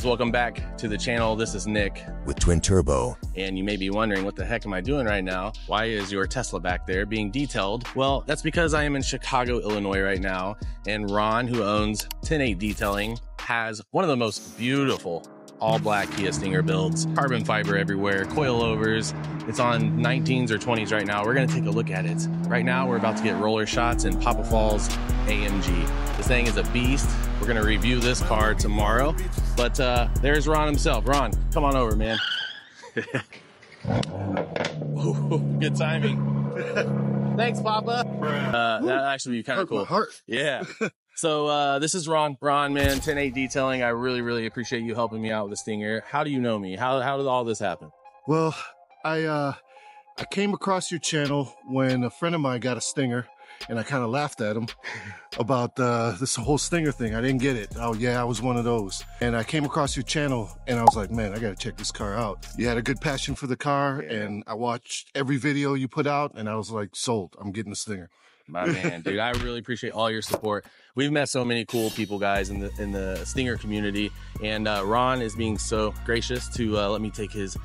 welcome back to the channel. This is Nick with Twin Turbo. And you may be wondering, what the heck am I doing right now? Why is your Tesla back there being detailed? Well, that's because I am in Chicago, Illinois right now, and Ron, who owns 108 Detailing, has one of the most beautiful all-black Kia Stinger builds, carbon fiber everywhere, coilovers. It's on 19s or 20s right now. We're gonna take a look at it. Right now, we're about to get roller shots in Papa Falls AMG. This thing is a beast. We're gonna review this car tomorrow, but there's Ron himself. Ron, come on over, man. Ooh, good timing. Thanks, Papa. That actually be kind of cool. Yeah. So this is Ron. Ron, man, 108 Detailing. I really appreciate you helping me out with the Stinger. How do you know me? How did all this happen? Well, I came across your channel when a friend of mine got a Stinger, and I kind of laughed at him about this whole Stinger thing. I didn't get it. Oh yeah, I was one of those. And I came across your channel, and I was like, man, I gotta check this car out. You had a good passion for the car, and I watched every video you put out, and I was like, sold. I'm getting the Stinger. My man, dude, I really appreciate all your support. We've met so many cool people, guys, in the Stinger community, and Ron is being so gracious to let me take his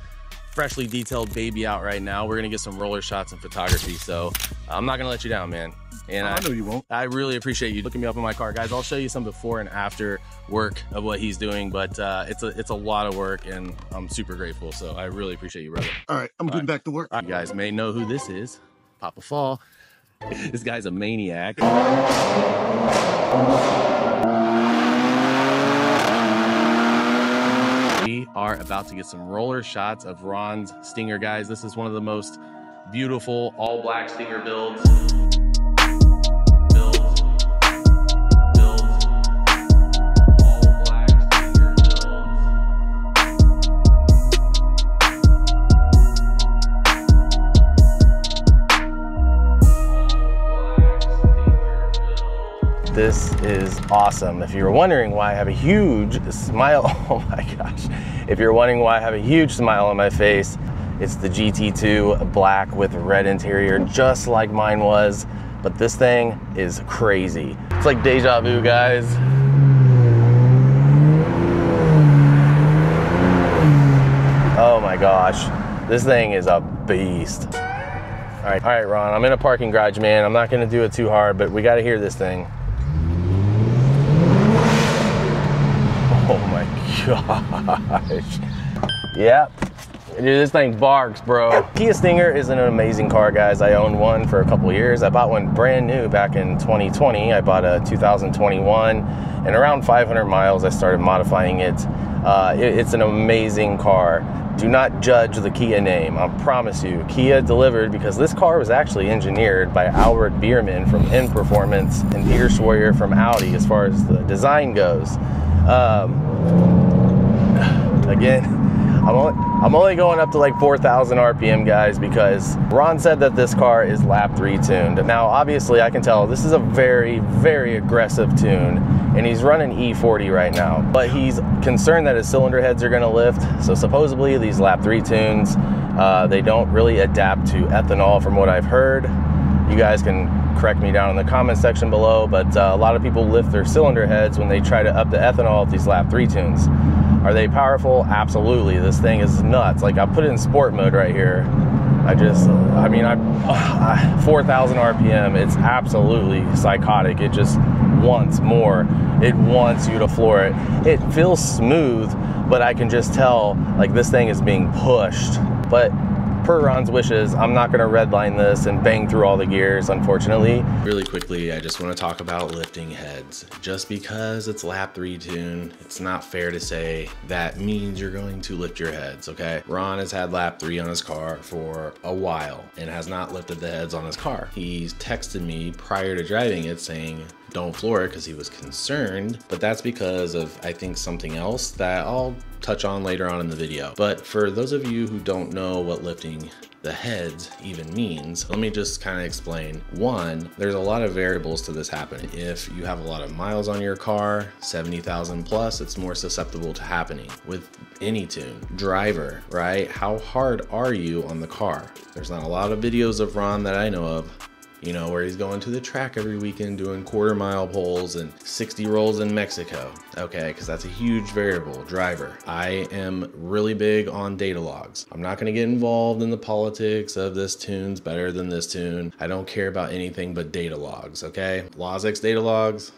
freshly detailed baby out right now. We're gonna get some roller shots and photography, so I'm not gonna let you down, man. And I know you won't. I really appreciate you looking me up in my car, guys. I'll show you some before and after work of what he's doing, but it's a lot of work, and I'm super grateful. So I really appreciate you, brother. All right, I'm getting back to work. You guys may know who this is, Papa Fall. This guy's a maniac. We are about to get some roller shots of Ron's Stinger, guys. This is one of the most beautiful all-black Stinger builds. This is awesome. If you're wondering why I have a huge smile, oh my gosh. If you're wondering why I have a huge smile on my face, it's the GT2 black with red interior, just like mine was. But this thing is crazy. It's like deja vu, guys. Oh my gosh, this thing is a beast. All right, Ron, I'm in a parking garage, man. I'm not gonna do it too hard, but we gotta hear this thing. Oh my gosh. Yep. Dude, this thing barks, bro. Kia Stinger is an amazing car, guys. I owned one for a couple years. I bought one brand new back in 2020. I bought a 2021, and around 500 miles, I started modifying it. It's an amazing car. Do not judge the Kia name. I promise you, Kia delivered, because this car was actually engineered by Albert Bierman from N Performance and Peter Schwaryer from Audi as far as the design goes. Again, I'm only going up to like 4,000 RPM, guys, because Ron said that this car is lap 3 tuned. Now, obviously, I can tell this is a very aggressive tune, and he's running E40 right now, but he's concerned that his cylinder heads are gonna lift. So supposedly these lap 3 tunes, they don't really adapt to ethanol from what I've heard. You guys can correct me down in the comment section below, but a lot of people lift their cylinder heads when they try to up the ethanol with these lap 3 tunes. Are they powerful? Absolutely. This thing is nuts. Like, I put it in sport mode right here. 4,000 RPM, it's absolutely psychotic. It just wants more. It wants you to floor it. It feels smooth, but I can just tell, like, this thing is being pushed. But per Ron's wishes, I'm not gonna redline this and bang through all the gears, unfortunately. Really quickly, I just wanna talk about lifting heads. Just because it's lap 3 tune, it's not fair to say that means you're going to lift your heads, okay? Ron has had lap 3 on his car for a while and has not lifted the heads on his car. He's texted me prior to driving it saying, don't floor it, because he was concerned, but that's because of, I think, something else that I'll touch on later on in the video. But for those of you who don't know what lifting the heads even means, let me just kind of explain. One, there's a lot of variables to this happening. If you have a lot of miles on your car, 70,000 plus, it's more susceptible to happening with any tune. Driver, right? How hard are you on the car? There's not a lot of videos of Ron that I know of, you know, where he's going to the track every weekend doing quarter-mile pulls and 60 rolls in Mexico, okay, because that's a huge variable. Driver, I am really big on data logs. I'm not going to get involved in the politics of this tune's better than this tune. I don't care about anything but data logs, okay? LOSX data logs,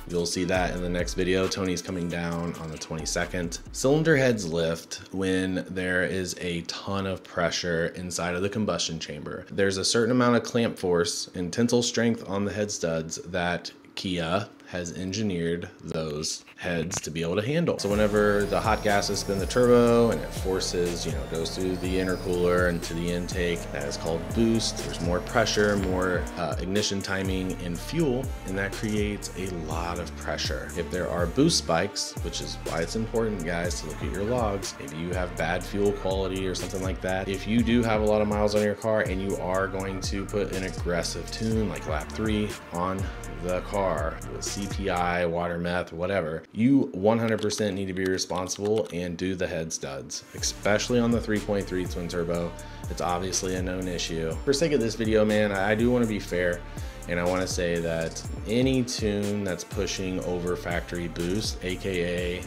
you'll see that in the next video. Tony's coming down on the 22nd. Cylinder heads lift when there is a ton of pressure inside of the combustion chamber. There's a certain amount of clamp force and tensile strength on the head studs that Kia has engineered those heads to be able to handle. So whenever the hot gases spin the turbo and it forces, you know, goes through the intercooler and to the intake, that is called boost. There's more pressure, more ignition timing and fuel, and that creates a lot of pressure. If there are boost spikes, which is why it's important, guys, to look at your logs. If you have bad fuel quality or something like that, if you do have a lot of miles on your car and you are going to put an aggressive tune like lap 3 on the car with CPI, water meth, whatever, you 100% need to be responsible and do the head studs, especially on the 3.3 twin turbo. It's obviously a known issue. For sake of this video, man, I do want to be fair, and I want to say that any tune that's pushing over factory boost, aka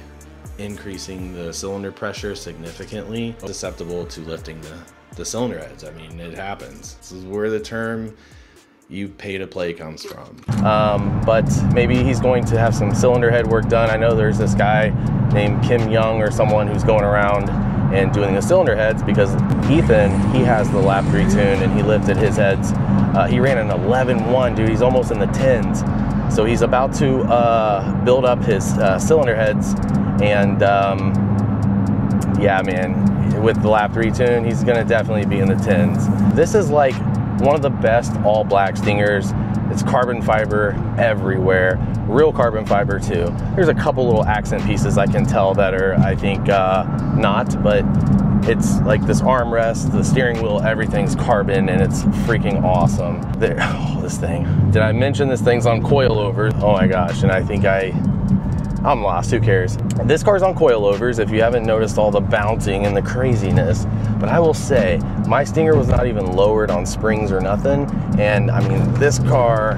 increasing the cylinder pressure significantly, is susceptible to lifting the cylinder heads. I mean, it happens. This is where the term "you pay to play" comes from. But maybe he's going to have some cylinder head work done. I know there's this guy named Kim Young or someone who's going around and doing the cylinder heads, because Ethan, he has the lap 3 tune and he lifted his heads. He ran an 11.1, dude. He's almost in the 10s. So he's about to build up his cylinder heads, and yeah, man, with the lap 3 tune, he's gonna definitely be in the 10s. This is like one of the best all black Stingers. It's carbon fiber everywhere, real carbon fiber too. There's a couple little accent pieces I can tell that are, I think, not, but it's like this armrest, the steering wheel, everything's carbon, and it's freaking awesome. There, oh, this thing. Did I mention this thing's on coilovers? Oh my gosh, and I think I'm lost, who cares? This car's on coilovers, if you haven't noticed all the bouncing and the craziness. But I will say, my Stinger was not even lowered on springs or nothing. And I mean, this car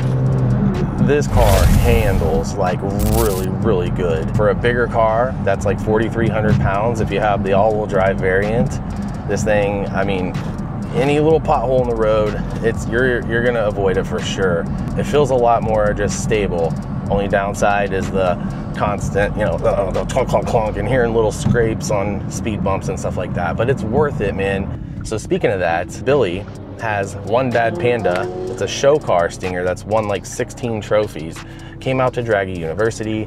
handles like really, really good. For a bigger car, that's like 4,300 pounds. If you have the all-wheel drive variant, this thing, I mean, any little pothole in the road, you're gonna avoid it for sure. It feels a lot more just stable. Only downside is the constant, you know, the clunk, clunk, clunk, and hearing little scrapes on speed bumps and stuff like that. But it's worth it, man. So speaking of that, Billy has one Bad Panda. It's a show car Stinger that's won like 16 trophies. Came out to Draghi University.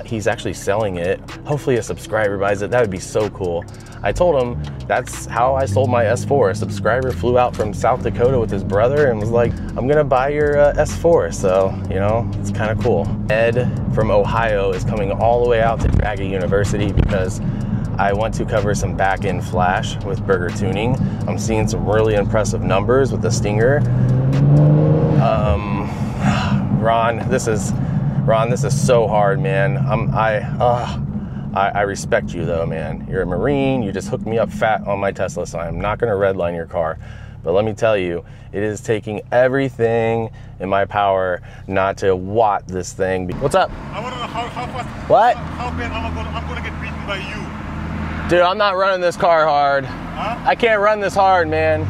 He's actually selling it. Hopefully a subscriber buys it. That would be so cool. I told him that's how I sold my S4. A subscriber flew out from South Dakota with his brother and was like, I'm gonna buy your S4. So, you know, it's kind of cool. Ed from Ohio is coming all the way out to Draghi University because I want to cover some back-end flash with Burger Tuning. I'm seeing some really impressive numbers with the Stinger. Ron, this is so hard, man. I respect you though, man. You're a Marine, you just hooked me up fat on my Tesla, so I'm not gonna redline your car. But let me tell you, it is taking everything in my power not to watt this thing. What's up? I want to know how fast. What? How bad I'm gonna get beaten by you. Dude, I'm not running this car hard. Huh? I can't run this hard, man.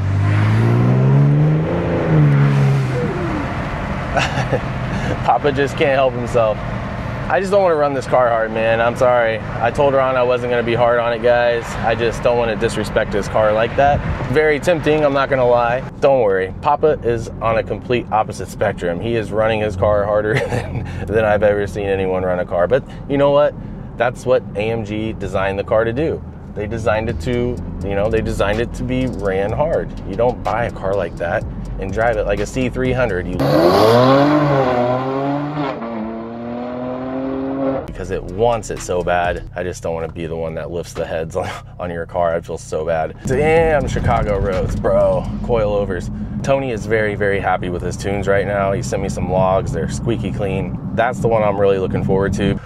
Papa just can't help himself. I just don't want to run this car hard, man. I'm sorry. I told Ron I wasn't going to be hard on it, guys. I just don't want to disrespect his car like that. Very tempting, I'm not going to lie. Don't worry. Papa is on a complete opposite spectrum. He is running his car harder than I've ever seen anyone run a car. But you know what? That's what AMG designed the car to do. They designed it to, you know, they designed it to be ran hard. You don't buy a car like that and drive it like a C300. Because it wants it so bad. I just don't want to be the one that lifts the heads on your car. I feel so bad. Damn, Chicago roads, bro. Coilovers. Tony is very, very happy with his tunes right now. He sent me some logs. They're squeaky clean. That's the one I'm really looking forward to.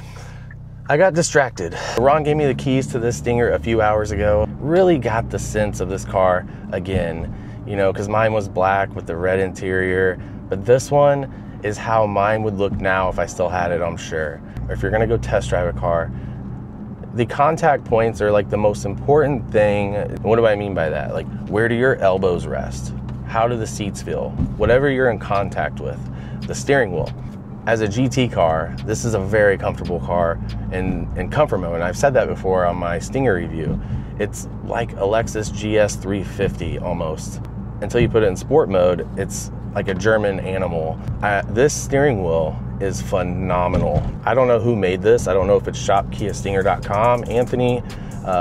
I got distracted. Ron gave me the keys to this Stinger a few hours ago. Really got the sense of this car again. you know, because mine was black with the red interior. But this one is how mine would look now if I still had it, I'm sure. Or if you're gonna go test drive a car, the contact points are like the most important thing. What do I mean by that? Like, where do your elbows rest? How do the seats feel? Whatever you're in contact with, the steering wheel. As a GT car, this is a very comfortable car in comfort mode. And I've said that before on my Stinger review. It's like a Lexus GS 350 almost. Until you put it in sport mode, it's like a German animal. This steering wheel is phenomenal. I don't know who made this. I don't know if it's shopkiastinger.com. Anthony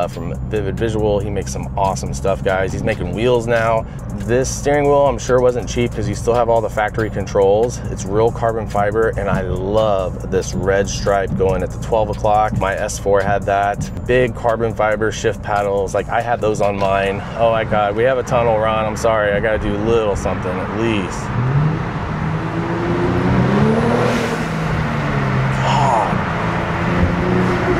from Vivid Visual, he makes some awesome stuff, guys. He's making wheels now. This steering wheel, I'm sure wasn't cheap because you still have all the factory controls. It's real carbon fiber, and I love this red stripe going at the 12 o'clock. My S4 had that. Big carbon fiber shift paddles. Like, I had those on mine. Oh my God, we have a tunnel, Ron. I'm sorry, I gotta do a little something at least.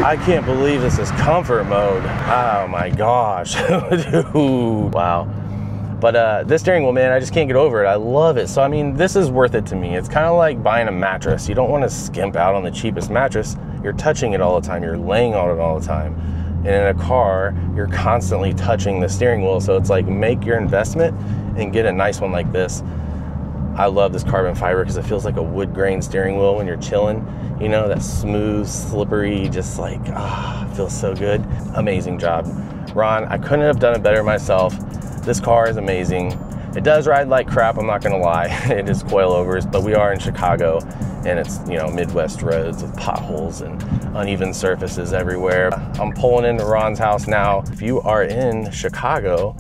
I can't believe this is comfort mode. Oh my gosh, dude, wow. But this steering wheel, man, I just can't get over it. I love it. So, I mean, this is worth it to me. It's kind of like buying a mattress. You don't want to skimp out on the cheapest mattress. You're touching it all the time. You're laying on it all the time. And in a car, you're constantly touching the steering wheel. So it's like, make your investment and get a nice one like this. I love this carbon fiber because it feels like a wood grain steering wheel when you're chilling. You know, that smooth, slippery, just like, feels so good. Amazing job. Ron, I couldn't have done it better myself. This car is amazing. It does ride like crap, I'm not gonna lie. It is coilovers, but we are in Chicago, and it's, you know, Midwest roads with potholes and uneven surfaces everywhere. I'm pulling into Ron's house now. If you are in Chicago,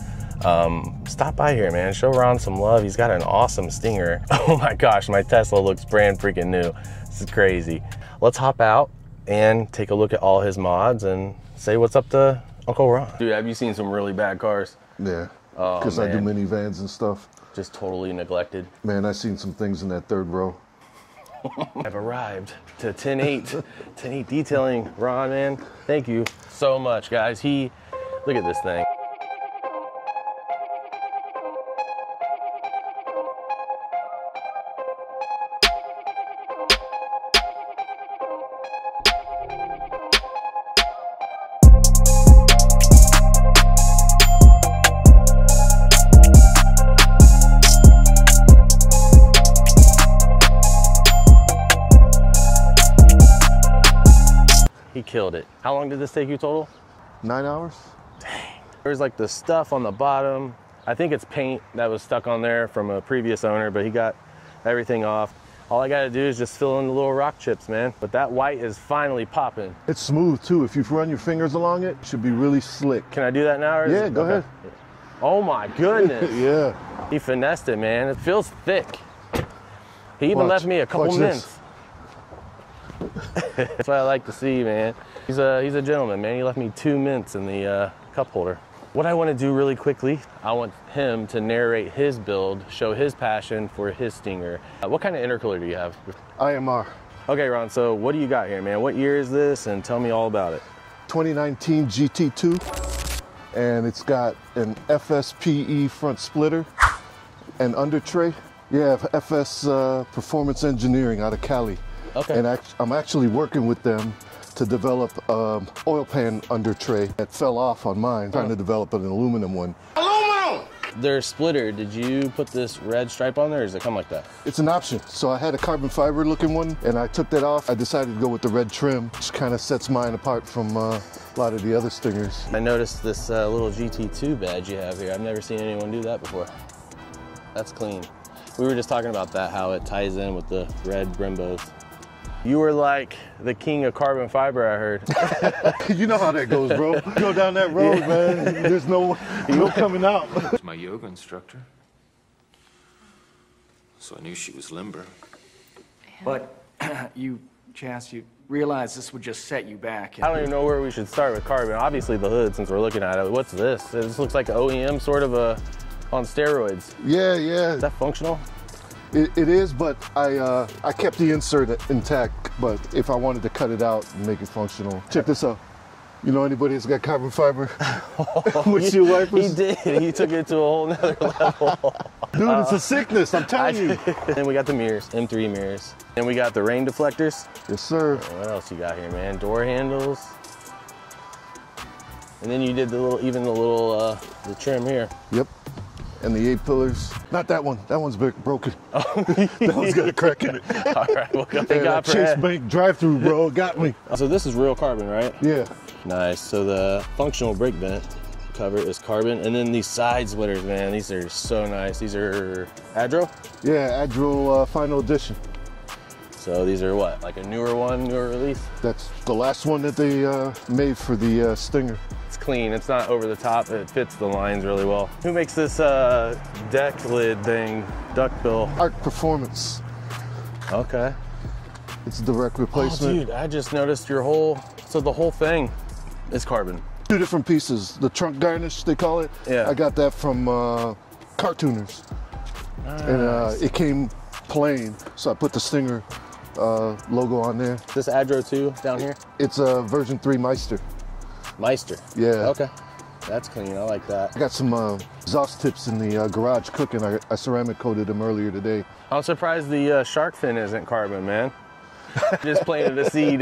stop by here, man. Show Ron some love. He's got an awesome Stinger. Oh my gosh, my Tesla looks brand freaking new. This is crazy. Let's hop out and take a look at all his mods and say what's up to Uncle Ron. Dude, have you seen some really bad cars? Yeah, because I do minivans and stuff. Just totally neglected. Man, I've seen some things in that third row. I've arrived to 10-8 detailing. Ron, man, thank you so much, guys. Look at this thing. He killed it. How long did this take you total? 9 hours. Dang. There's like the stuff on the bottom. I think it's paint that was stuck on there from a previous owner, but he got everything off. All I gotta do is just fill in the little rock chips, man. But that white is finally popping. It's smooth too. If you run your fingers along it, it should be really slick. Can I do that now? Or yeah, go ahead. Oh my goodness. Yeah. He finessed it, man. It feels thick. He even left me a couple mints. That's what I like to see, man. He's a gentleman, man. He left me 2 mints in the cup holder. What I want to do really quickly, I want him to narrate his build, show his passion for his Stinger. What kind of intercooler do you have? IMR. Okay, Ron, so what do you got here, man? What year is this? And tell me all about it. 2019 GT2, and it's got an FSPE front splitter and under tray. Yeah, FS Performance Engineering out of Cali. Okay. And I'm actually working with them to develop oil pan under tray that fell off on mine, trying to develop an aluminum one. Aluminum! Their splitter, did you put this red stripe on there, or does it come like that? It's an option. So I had a carbon fiber looking one, and I took that off. I decided to go with the red trim, which kind of sets mine apart from a lot of the other Stingers. I noticed this little GT2 badge you have here. I've never seen anyone do that before. That's clean. We were just talking about that, how it ties in with the red Brimbos. You were like the king of carbon fiber, I heard. You know how that goes, bro. You go down that road, man, there's no coming out. She's my yoga instructor, so I knew she was limber. But Chas, you realize this would just set you back. I don't even know where we should start with carbon. Obviously the hood, since we're looking at it. What's this? This looks like an OEM sort of on steroids. Yeah, yeah. Is that functional? It is, but I kept the insert intact, but if I wanted to cut it out and make it functional. Check this out. You know anybody that's got carbon fiber windshield wipers? He did. He took it to a whole nother level. Dude, it's a sickness, I'm telling you. And we got the mirrors, M3 mirrors. And we got the rain deflectors. Yes, sir. What else you got here, man? Door handles. And then you did the little, the trim here. Yep. And the 8 pillars. Not that one. That one's broken. Oh. That one's got a crack in it. All right, well, thank Yeah, God for Chase that. Bank drive-through, bro. Got me. So this is real carbon, right? Yeah. Nice. So the functional brake vent cover is carbon, and then these side splitters, man, these are so nice. These are Adro? Yeah, Adro Final Edition. So these are what, like a newer release? That's the last one that they made for the Stinger. It's clean, it's not over the top, it fits the lines really well. Who makes this deck lid thing, duckbill? Arc Performance. Okay. It's a direct replacement. Oh, dude, I just noticed your whole, so the whole thing is carbon. 2 different pieces. The trunk garnish, they call it. Yeah. I got that from Cartooners. Nice. And it came plain, so I put the Stinger logo on there. This Adro 2 down here? It's a version 3 Meister. Meister. Yeah. Okay. That's clean, I like that. I got some exhaust tips in the garage cooking. I ceramic coated them earlier today. I'm surprised the shark fin isn't carbon, man. Just planted a seed.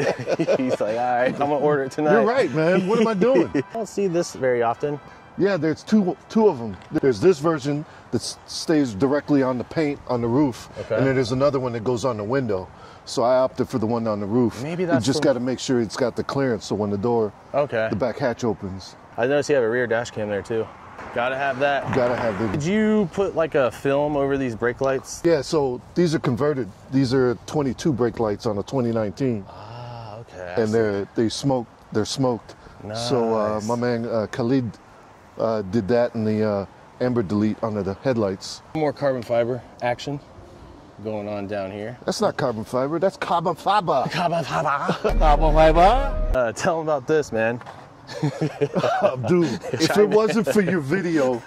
He's like, all right, I'm gonna order it tonight. You're right, man. What am I doing? I don't see this very often. Yeah, there's two of them. There's this version that stays directly on the paint on the roof, Okay. and then there's another one that goes on the window. So I opted for the one on the roof. Maybe that's you just the- got to make sure it's got the clearance, so when the Okay. back hatch opens, I noticed you have a rear dash cam there too. Gotta have that. you gotta have Did the. you put like a film over these brake lights? Yeah, so these are converted. These are 22 brake lights on a 2019, Ah, okay. I and see. they're smoked. So Nice. my man Khalid did that in the amber delete under the headlights. More carbon fiber action going on down here. That's not carbon fiber. That's carbon fiber. Carbon fiber. Carbon fiber. Tell them about this, man. Dude, if it wasn't for your video,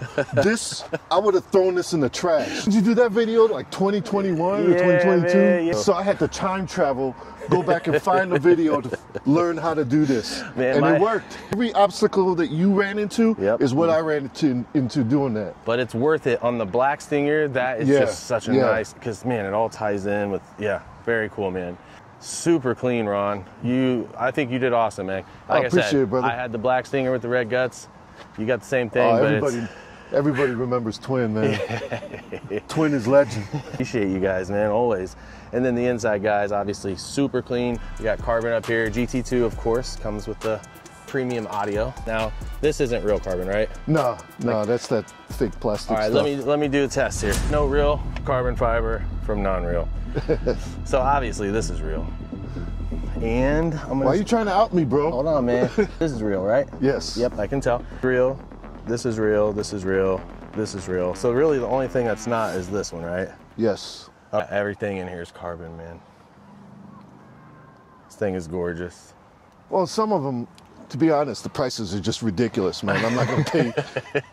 I would have thrown this in the trash. Did you do that video like 2021 or Yeah, 2022? man, yeah. So I had to time travel, go back and find the video to learn how to do this. Man, and it worked. Every obstacle that you ran into Yep. is what I ran into doing that. But it's worth it on the black Stinger. That is Yeah, just such a yeah. nice, because man, it all ties in with, yeah, very cool, man. Super clean, Ron. I think you did awesome, man. Like I appreciate said, it, brother. I had the black Stinger with the red guts. You got the same thing, but Everybody remembers Twin, man. Twin is legend. appreciate you guys, man, always. And then the inside guys, obviously super clean. You got carbon up here. GT2, of course, comes with the premium audio. Now, this isn't real carbon, right? No, that's that fake plastic All right, stuff. let me do a test here. No real carbon fiber from non-real. So obviously this is real. And I'm gonna. Why are you trying to out me, bro? Hold on, man. This is real, right? Yes. Yep, I can tell. Real. This is real. This is real. This is real. So really, the only thing that's not is this one, right? Yes. Everything in here is carbon, man. This thing is gorgeous. Well, some of them, to be honest, the prices are just ridiculous, man. I'm not gonna pay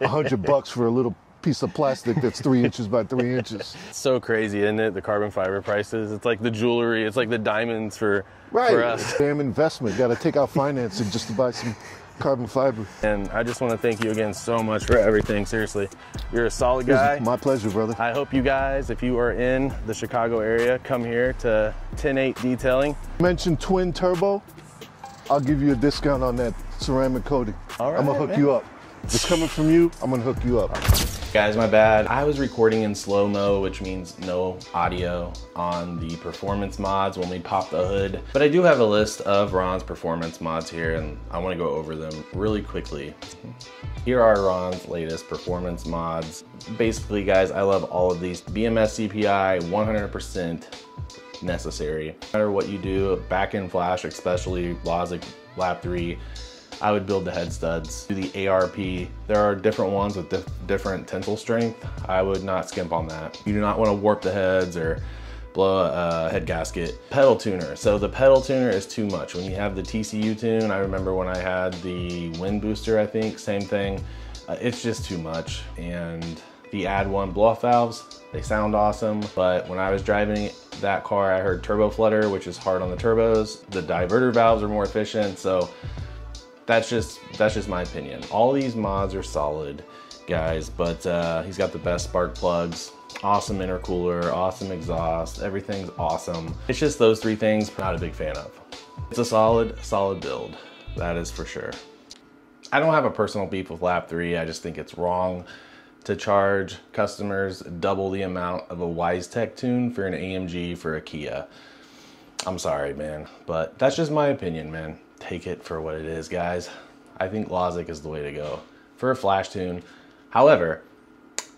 $100 for a little piece of plastic that's 3 inches by 3 inches. It's so crazy, isn't it? The carbon fiber prices. It's like the jewelry. It's like the diamonds for us. Damn investment. Got to take out financing just to buy some carbon fiber. And I just want to thank you again so much for everything. Seriously, you're a solid It was guy. my pleasure, brother. I hope you guys, if you are in the Chicago area, come here to 10-8 Detailing. Mention Twin Turbo. I'll give you a discount on that ceramic coating. All right, I'm gonna hook man. you up. If it's coming from you, I'm gonna hook you up. Guys, my bad. I was recording in slow-mo, which means no audio on the performance mods when we pop the hood. But I do have a list of Ron's performance mods here, and I want to go over them really quickly. Here are Ron's latest performance mods. Basically, guys, I love all of these. BMS CPI, 100% necessary. No matter what you do, back-end flash, especially Logic Lab 3, I would build the head studs. Do the ARP. There are different ones with different tensile strength. I would not skimp on that. You do not want to warp the heads or blow a head gasket. Pedal tuner. So the pedal tuner is too much. When you have the TCU tune, I remember when I had the wind booster, I think, same thing. It's just too much. And the Add 1 blow-off valves, they sound awesome, but when I was driving that car, I heard turbo flutter, which is hard on the turbos. The diverter valves are more efficient, so that's just my opinion. All these mods are solid, guys, but he's got the best spark plugs, awesome intercooler, awesome exhaust, everything's awesome. It's just those three things I'm not a big fan of. It's a solid build, that is for sure. I don't have a personal beef with lap 3. I just think it's wrong to charge customers double the amount of a WiseTech tune for an AMG for a Kia. I'm sorry, man, but that's just my opinion, man. Take it for what it is, guys. I think Logic is the way to go for a flash tune. However,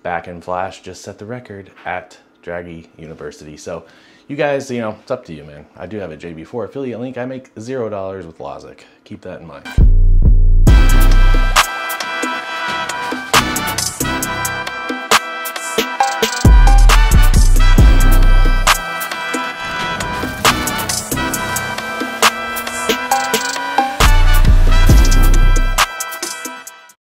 Back in Flash just set the record at Draghi University. So you guys, you know, it's up to you, man. I do have a JB4 affiliate link. I make $0 with Logic. Keep that in mind.